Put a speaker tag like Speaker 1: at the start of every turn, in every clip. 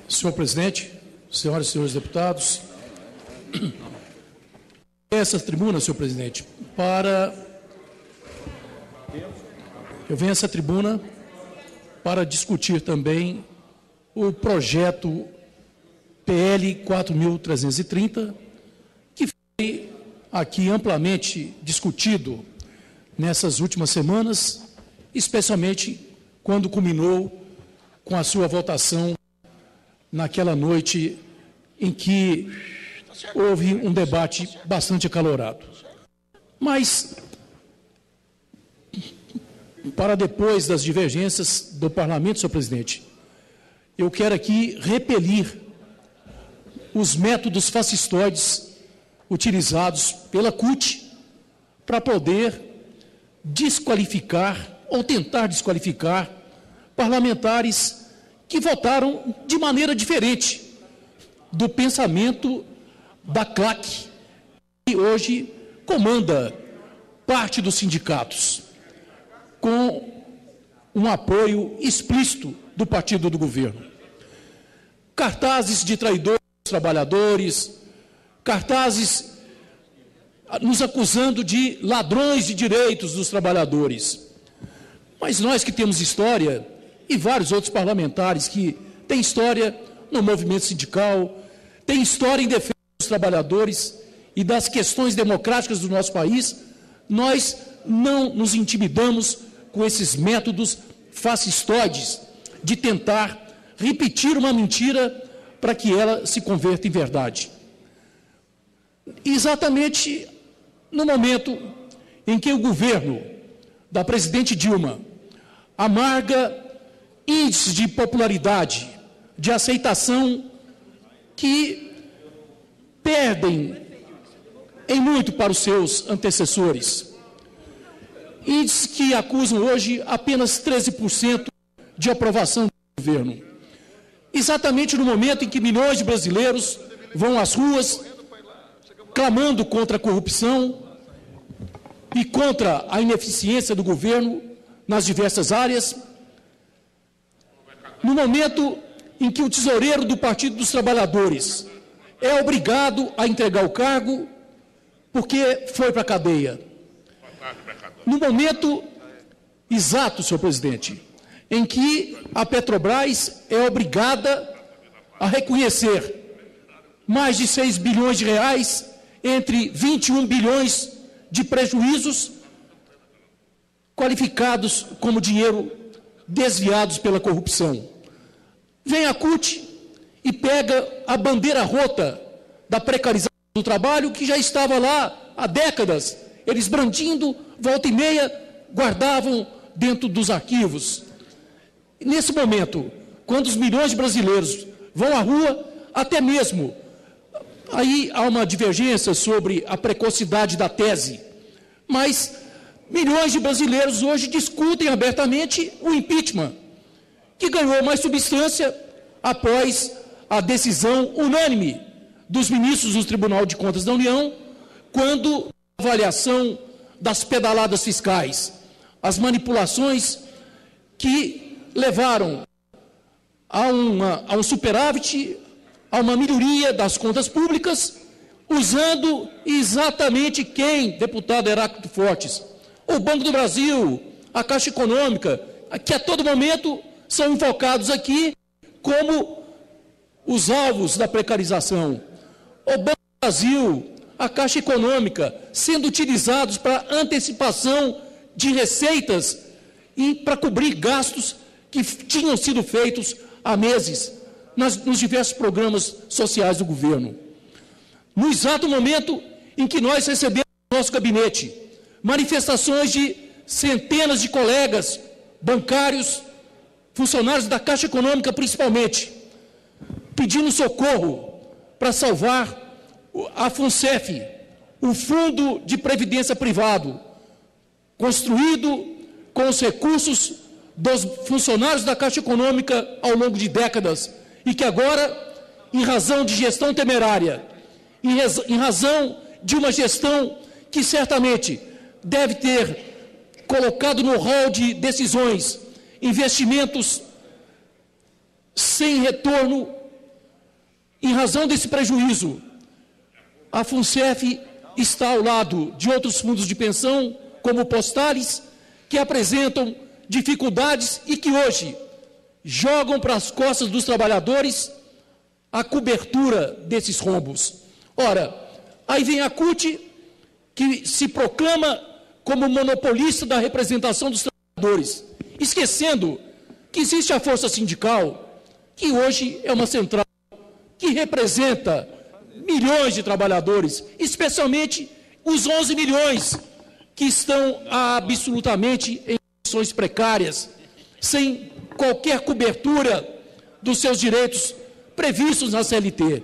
Speaker 1: Senhor presidente, senhoras e senhores deputados, essa tribuna, senhor presidente, eu venho a essa tribuna para discutir também o projeto PL 4.330, que foi aqui amplamente discutido nessas últimas semanas, especialmente quando culminou com a sua votação naquela noite em que houve um debate bastante acalorado. Mas, para depois das divergências do Parlamento, senhor presidente, eu quero aqui repelir os métodos fascistoides utilizados pela CUT para poder desqualificar ou tentar desqualificar parlamentares que votaram de maneira diferente do pensamento da CLAC, que hoje comanda parte dos sindicatos, com um apoio explícito do partido do governo. Cartazes de traidores dos trabalhadores, cartazes nos acusando de ladrões de direitos dos trabalhadores. Mas nós que temos história, e vários outros parlamentares que têm história no movimento sindical, têm história em defesa dos trabalhadores e das questões democráticas do nosso país, nós não nos intimidamos com esses métodos fascistoides de tentar repetir uma mentira para que ela se converta em verdade. Exatamente no momento em que o governo da presidente Dilma amarga índices de popularidade, de aceitação que perdem em muito para os seus antecessores. Índices que acusam hoje apenas 13% de aprovação do governo. Exatamente no momento em que milhões de brasileiros vão às ruas clamando contra a corrupção e contra a ineficiência do governo nas diversas áreas, no momento em que o tesoureiro do Partido dos Trabalhadores é obrigado a entregar o cargo porque foi para a cadeia. No momento exato, senhor presidente, em que a Petrobras é obrigada a reconhecer mais de 6 bilhões de reais entre 21 bilhões de prejuízos qualificados como dinheiro desviados pela corrupção. Vem a CUT e pega a bandeira rota da precarização do trabalho, que já estava lá há décadas. Eles brandindo, volta e meia, guardavam dentro dos arquivos. Nesse momento, quando os milhões de brasileiros vão à rua, até mesmo, aí há uma divergência sobre a precocidade da tese, mas milhões de brasileiros hoje discutem abertamente o impeachment, que ganhou mais substância após a decisão unânime dos ministros do Tribunal de Contas da União, quando a avaliação das pedaladas fiscais, as manipulações que levaram a um superávit, a uma melhoria das contas públicas, usando exatamente quem, deputado Heráclito Fortes? O Banco do Brasil, a Caixa Econômica, que a todo momento são invocados aqui como os alvos da precarização. O Banco do Brasil, a Caixa Econômica, sendo utilizados para antecipação de receitas e para cobrir gastos que tinham sido feitos há meses nos diversos programas sociais do governo. No exato momento em que nós recebemos no nosso gabinete manifestações de centenas de colegas bancários, funcionários da Caixa Econômica principalmente, pedindo socorro para salvar a FUNCEF, o Fundo de Previdência Privado, construído com os recursos dos funcionários da Caixa Econômica ao longo de décadas, e que agora, em razão de gestão temerária, em razão de uma gestão que certamente deve ter colocado no rol de decisões investimentos sem retorno Em razão desse prejuízo, a FUNCEF está ao lado de outros fundos de pensão, como o Postales, que apresentam dificuldades e que hoje jogam para as costas dos trabalhadores a cobertura desses rombos. Ora, aí vem a CUT, que se proclama como monopolista da representação dos trabalhadores, esquecendo que existe a força sindical, que hoje é uma central que representa milhões de trabalhadores, especialmente os 11 milhões que estão absolutamente em condições precárias, sem qualquer cobertura dos seus direitos previstos na CLT.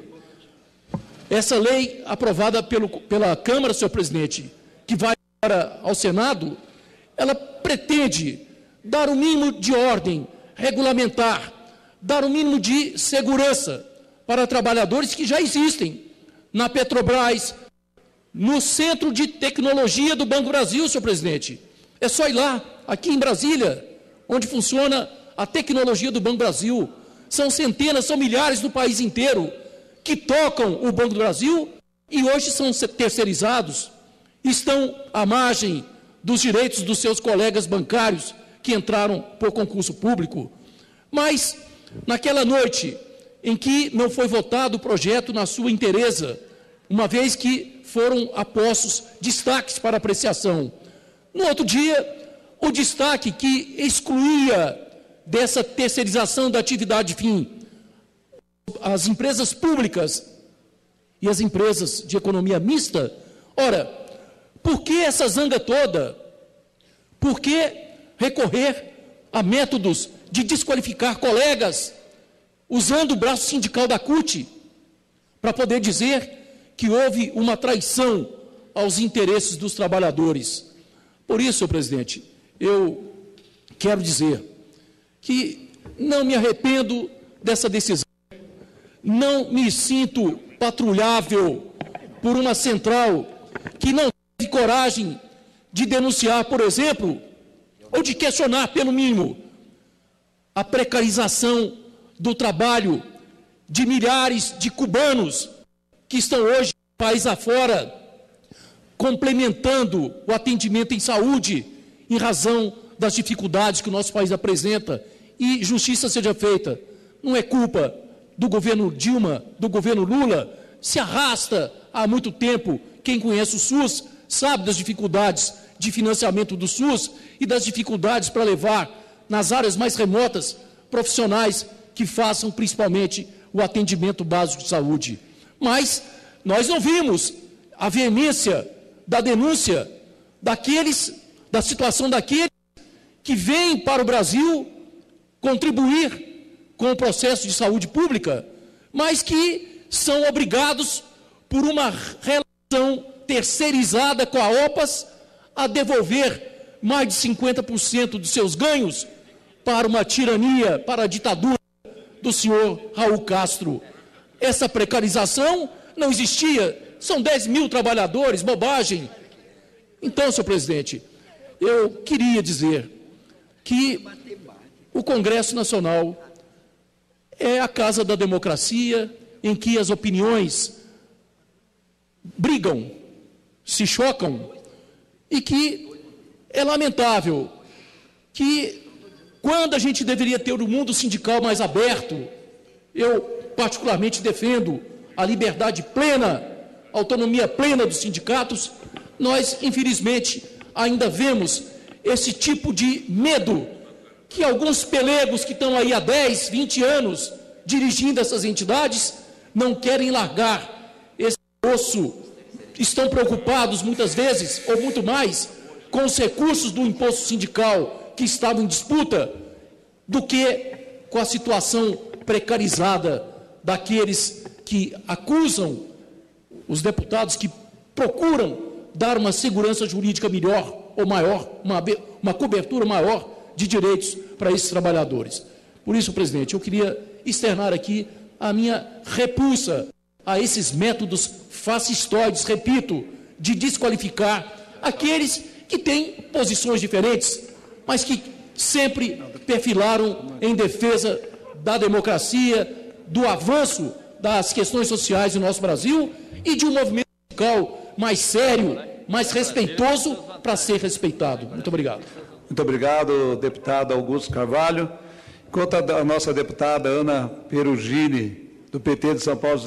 Speaker 1: Essa lei aprovada pela Câmara, senhor presidente, que vai agora ao Senado, ela pretende dar o mínimo de ordem regulamentar, dar o mínimo de segurança para trabalhadores que já existem na Petrobras, no Centro de Tecnologia do Banco do Brasil, senhor presidente. É só ir lá, aqui em Brasília, onde funciona a tecnologia do Banco do Brasil. São centenas, são milhares no país inteiro que tocam o Banco do Brasil e hoje são terceirizados, estão à margem dos direitos dos seus colegas bancários que entraram por concurso público. Mas, naquela noite em que não foi votado o projeto na sua inteireza, uma vez que foram apostos destaques para apreciação, no outro dia, o destaque que excluía dessa terceirização da atividade fim as empresas públicas e as empresas de economia mista. Ora, por que essa zanga toda? Por que recorrer a métodos de desqualificar colegas, usando o braço sindical da CUT, para poder dizer que houve uma traição aos interesses dos trabalhadores? Por isso, senhor presidente, eu quero dizer que não me arrependo dessa decisão, não me sinto patrulhável por uma central que não teve coragem de denunciar, por exemplo, ou de questionar, pelo mínimo, a precarização do trabalho de milhares de cubanos que estão hoje, país afora, complementando o atendimento em saúde em razão das dificuldades que o nosso país apresenta. E justiça seja feita, não é culpa do governo Dilma, do governo Lula, se arrasta há muito tempo. Quem conhece o SUS sabe das dificuldades de financiamento do SUS e das dificuldades para levar nas áreas mais remotas profissionais que façam principalmente o atendimento básico de saúde. Mas nós não vimos a veemência da denúncia da situação daqueles que vêm para o Brasil contribuir com o processo de saúde pública, mas que são obrigados, por uma relação terceirizada com a OPAS, a devolver mais de 50% dos seus ganhos para uma tirania, para a ditadura do senhor Raul Castro. Essa precarização não existia, são 10 mil trabalhadores, bobagem. Então, senhor presidente, eu queria dizer que o Congresso Nacional é a casa da democracia, em que as opiniões brigam, se chocam, e que é lamentável que, quando a gente deveria ter um mundo sindical mais aberto, eu particularmente defendo a liberdade plena, a autonomia plena dos sindicatos, nós, infelizmente, ainda vemos esse tipo de medo que alguns pelegos que estão aí há 10, 20 anos dirigindo essas entidades não querem largar esse osso, estão preocupados muitas vezes, ou muito mais, com os recursos do imposto sindical que estavam em disputa, do que com a situação precarizada daqueles que acusam os deputados, que procuram dar uma segurança jurídica melhor ou maior, uma cobertura maior de direitos para esses trabalhadores. Por isso, presidente, eu queria externar aqui a minha repulsa a esses métodos fascistoides, repito, de desqualificar aqueles que têm posições diferentes, mas que sempre perfilaram em defesa da democracia, do avanço das questões sociais do nosso Brasil e de um movimento sindical mais sério, mais respeitoso para ser respeitado. Muito obrigado.
Speaker 2: Muito obrigado, deputado Augusto Carvalho. Enquanto a nossa deputada Ana Perugini, do PT de São Paulo,